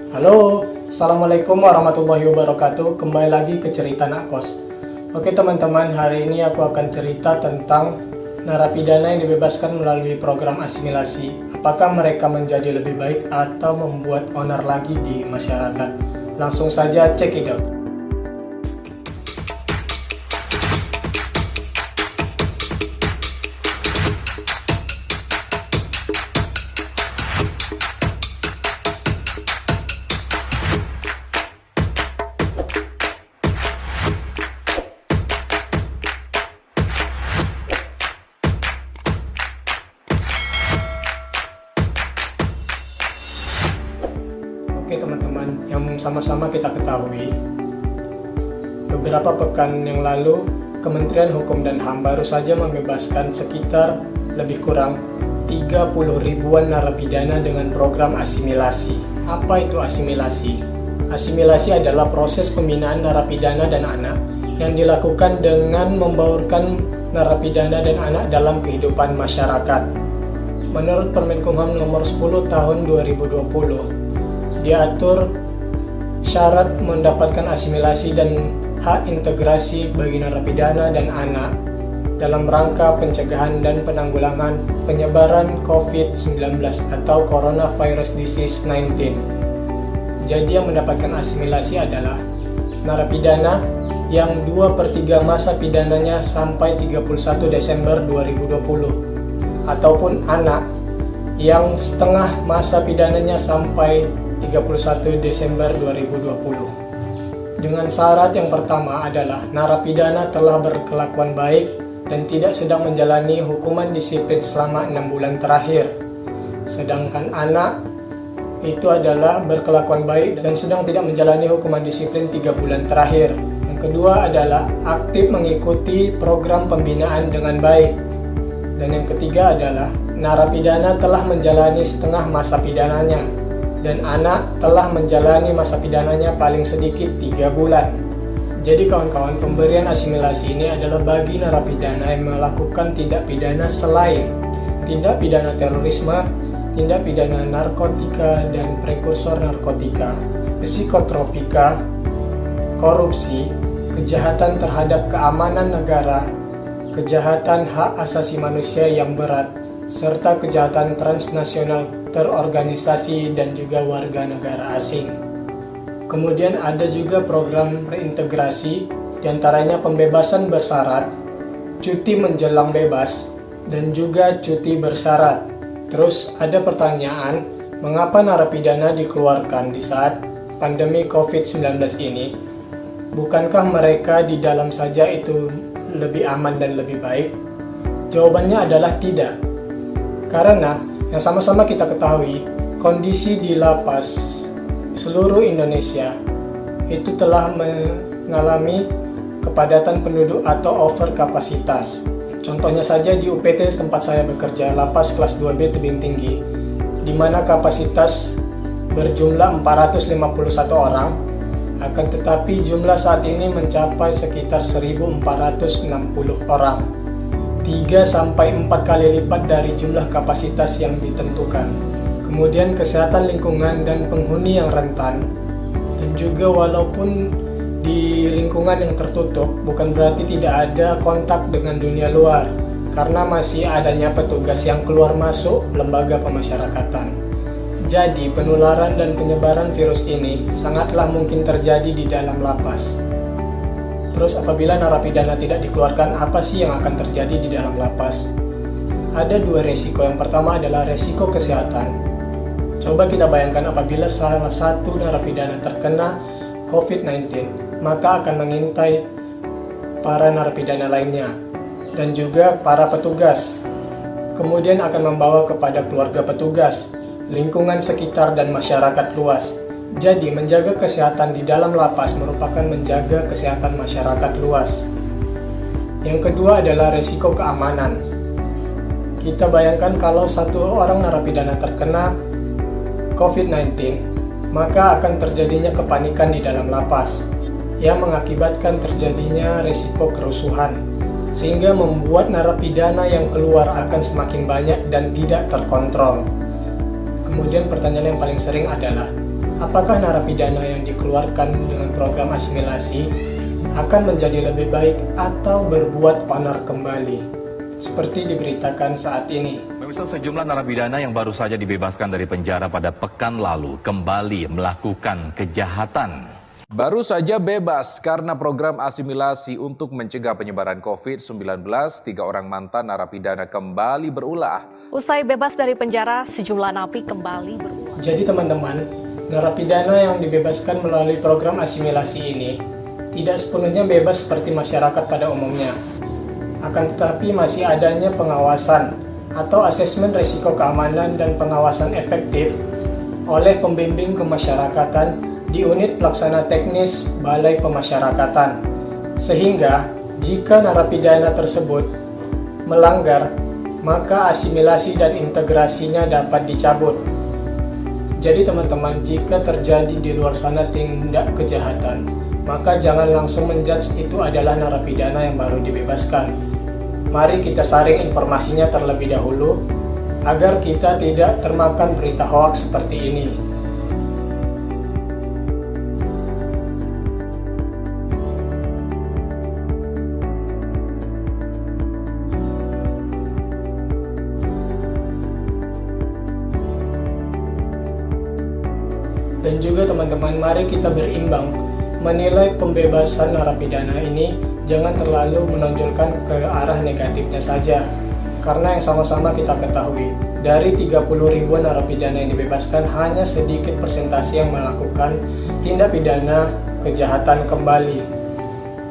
Halo, Assalamualaikum warahmatullahi wabarakatuh. Kembali lagi ke cerita Nakos. Oke teman-teman, hari ini aku akan cerita tentang narapidana yang dibebaskan melalui program asimilasi. Apakah mereka menjadi lebih baik atau membuat onar lagi di masyarakat? Langsung saja check it out. Oke teman-teman, yang sama-sama kita ketahui, beberapa pekan yang lalu Kementerian Hukum dan HAM baru saja membebaskan sekitar lebih kurang 30 ribuan narapidana dengan program asimilasi. Apa itu asimilasi? Asimilasi adalah proses pembinaan narapidana dan anak yang dilakukan dengan membaurkan narapidana dan anak dalam kehidupan masyarakat. Menurut Permenkumham nomor 10 tahun 2020, diatur syarat mendapatkan asimilasi dan hak integrasi bagi narapidana dan anak dalam rangka pencegahan dan penanggulangan penyebaran COVID-19 atau Coronavirus Disease 19. Jadi yang mendapatkan asimilasi adalah narapidana yang 2/3 masa pidananya sampai 31 Desember 2020 ataupun anak yang setengah masa pidananya sampai 31 Desember 2020. Dengan syarat yang pertama adalah narapidana telah berkelakuan baik dan tidak sedang menjalani hukuman disiplin selama 6 bulan terakhir. Sedangkan anak itu adalah berkelakuan baik dan sedang tidak menjalani hukuman disiplin 3 bulan terakhir. Yang kedua adalah aktif mengikuti program pembinaan dengan baik. Dan yang ketiga adalah narapidana telah menjalani setengah masa pidananya dan anak telah menjalani masa pidananya paling sedikit 3 bulan. Jadi kawan-kawan, pemberian asimilasi ini adalah bagi narapidana yang melakukan tindak pidana selain tindak pidana terorisme, tindak pidana narkotika dan prekursor narkotika, psikotropika, korupsi, kejahatan terhadap keamanan negara, kejahatan hak asasi manusia yang berat, serta kejahatan transnasional terorganisasi dan juga warga negara asing. Kemudian ada juga program reintegrasi, diantaranya pembebasan bersyarat, cuti menjelang bebas, dan juga cuti bersyarat. Terus ada pertanyaan, mengapa narapidana dikeluarkan di saat pandemi COVID-19 ini? Bukankah mereka di dalam saja itu lebih aman dan lebih baik? Jawabannya adalah tidak. Karena yang sama-sama kita ketahui, kondisi di lapas seluruh Indonesia itu telah mengalami kepadatan penduduk atau over kapasitas. Contohnya saja di UPT tempat saya bekerja, lapas kelas 2B Tebing Tinggi, di mana kapasitas berjumlah 451 orang, akan tetapi jumlah saat ini mencapai sekitar 1.460 orang. 3-4 kali lipat dari jumlah kapasitas yang ditentukan. Kemudian kesehatan lingkungan dan penghuni yang rentan. Dan juga walaupun di lingkungan yang tertutup, bukan berarti tidak ada kontak dengan dunia luar, karena masih adanya petugas yang keluar masuk lembaga pemasyarakatan. Jadi penularan dan penyebaran virus ini sangatlah mungkin terjadi di dalam lapas. Terus apabila narapidana tidak dikeluarkan, apa sih yang akan terjadi di dalam lapas? Ada 2 resiko. Yang pertama adalah resiko kesehatan. Coba kita bayangkan apabila salah satu narapidana terkena COVID-19, maka akan mengintai para narapidana lainnya dan juga para petugas. Kemudian akan membawa kepada keluarga petugas, lingkungan sekitar dan masyarakat luas. Jadi, menjaga kesehatan di dalam lapas merupakan menjaga kesehatan masyarakat luas. Yang kedua adalah risiko keamanan. Kita bayangkan kalau satu orang narapidana terkena COVID-19, maka akan terjadinya kepanikan di dalam lapas yang mengakibatkan terjadinya risiko kerusuhan, sehingga membuat narapidana yang keluar akan semakin banyak dan tidak terkontrol. Kemudian pertanyaan yang paling sering adalah, apakah narapidana yang dikeluarkan dengan program asimilasi akan menjadi lebih baik atau berbuat onar kembali, seperti diberitakan saat ini. Pemirsa, sejumlah narapidana yang baru saja dibebaskan dari penjara pada pekan lalu kembali melakukan kejahatan. Baru saja bebas karena program asimilasi untuk mencegah penyebaran COVID-19, 3 orang mantan narapidana kembali berulah. Usai bebas dari penjara, sejumlah napi kembali berulah. Jadi teman-teman, narapidana yang dibebaskan melalui program asimilasi ini tidak sepenuhnya bebas seperti masyarakat pada umumnya. Akan tetapi masih adanya pengawasan atau asesmen risiko keamanan dan pengawasan efektif oleh pembimbing kemasyarakatan di unit pelaksana teknis Balai Pemasyarakatan, sehingga jika narapidana tersebut melanggar, maka asimilasi dan integrasinya dapat dicabut. Jadi teman-teman, jika terjadi di luar sana tindak kejahatan, maka jangan langsung menjudge itu adalah narapidana yang baru dibebaskan. Mari kita saring informasinya terlebih dahulu, agar kita tidak termakan berita hoaks seperti ini. Dan juga teman-teman, mari kita berimbang menilai pembebasan narapidana ini, jangan terlalu menonjolkan ke arah negatifnya saja. Karena yang sama-sama kita ketahui, dari 30 ribuan narapidana yang dibebaskan, hanya sedikit persentase yang melakukan tindak pidana kejahatan kembali.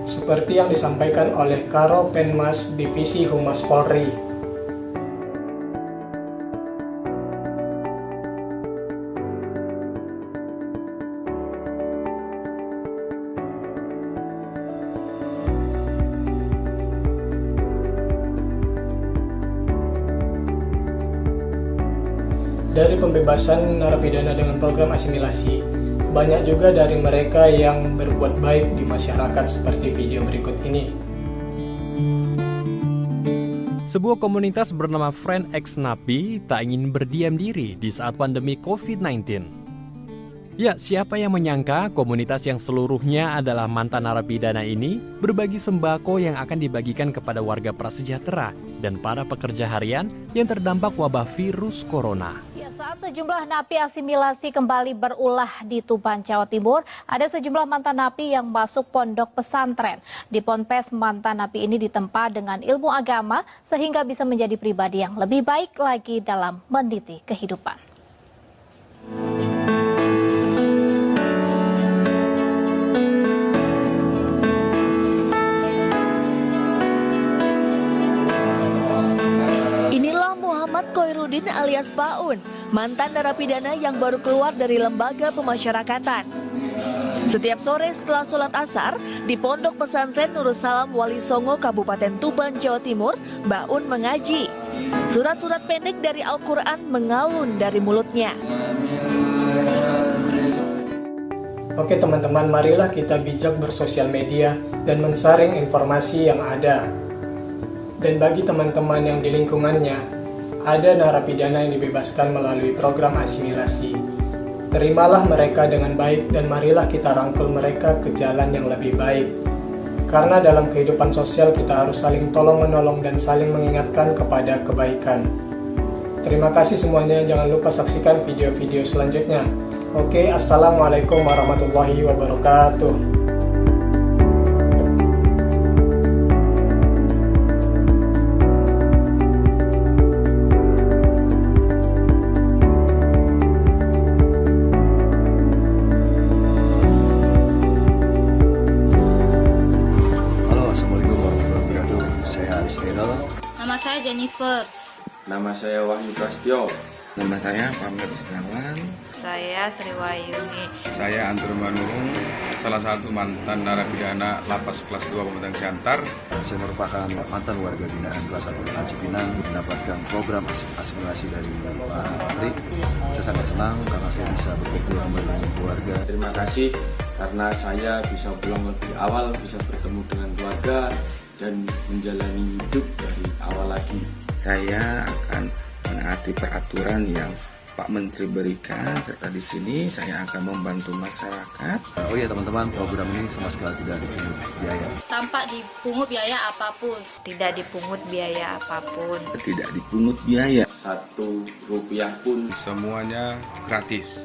Seperti yang disampaikan oleh Karo Penmas Divisi Humas Polri. Dari pembebasan narapidana dengan program asimilasi, banyak juga dari mereka yang berbuat baik di masyarakat seperti video berikut ini. Sebuah komunitas bernama Friend X Napi tak ingin berdiam diri di saat pandemi COVID-19. Ya, siapa yang menyangka komunitas yang seluruhnya adalah mantan narapidana ini berbagi sembako yang akan dibagikan kepada warga prasejahtera dan para pekerja harian yang terdampak wabah virus corona. Ya, saat sejumlah napi asimilasi kembali berulah di Tuban, Jawa Timur, ada sejumlah mantan napi yang masuk pondok pesantren. Di Ponpes, mantan napi ini ditempa dengan ilmu agama sehingga bisa menjadi pribadi yang lebih baik lagi dalam meniti kehidupan. Koirudin alias Baun, mantan narapidana yang baru keluar dari lembaga pemasyarakatan. Setiap sore setelah sholat asar, di Pondok Pesantren Nurul Salam Wali Songo, Kabupaten Tuban, Jawa Timur, Baun mengaji. Surat-surat pendek dari Al-Quran mengalun dari mulutnya. Oke teman-teman, marilah kita bijak bersosial media dan mensaring informasi yang ada. Dan bagi teman-teman yang di lingkungannya ada narapidana yang dibebaskan melalui program asimilasi, terimalah mereka dengan baik dan marilah kita rangkul mereka ke jalan yang lebih baik. Karena dalam kehidupan sosial kita harus saling tolong-menolong dan saling mengingatkan kepada kebaikan. Terima kasih semuanya, jangan lupa saksikan video-video selanjutnya. Oke, assalamualaikum warahmatullahi wabarakatuh. Nama saya Jennifer. Nama saya Wahyu Prasetyo. Nama saya Pamir Setiawan. Saya Sri Wayuni. Saya Antur Manurung, salah satu mantan narapidana Lapas Kelas 2 Pematang Siantar. Saya merupakan mantan warga binaan kelas 1 Kota Cipinang, mendapatkan program asimilasi dari Pak Menteri. Saya sangat senang karena saya bisa berkumpul kembali dengan keluarga. Terima kasih karena saya bisa pulang lebih awal, bisa bertemu dengan keluarga dan menjalani hidup dari awal lagi. Saya akan menaati peraturan yang Pak Menteri berikan, serta di sini saya akan membantu masyarakat. Oh iya teman-teman, program ini sama sekali tidak dipungut biaya. Tanpa dipungut biaya apapun. Tidak dipungut biaya apapun. Tidak dipungut biaya. Satu rupiah pun semuanya gratis.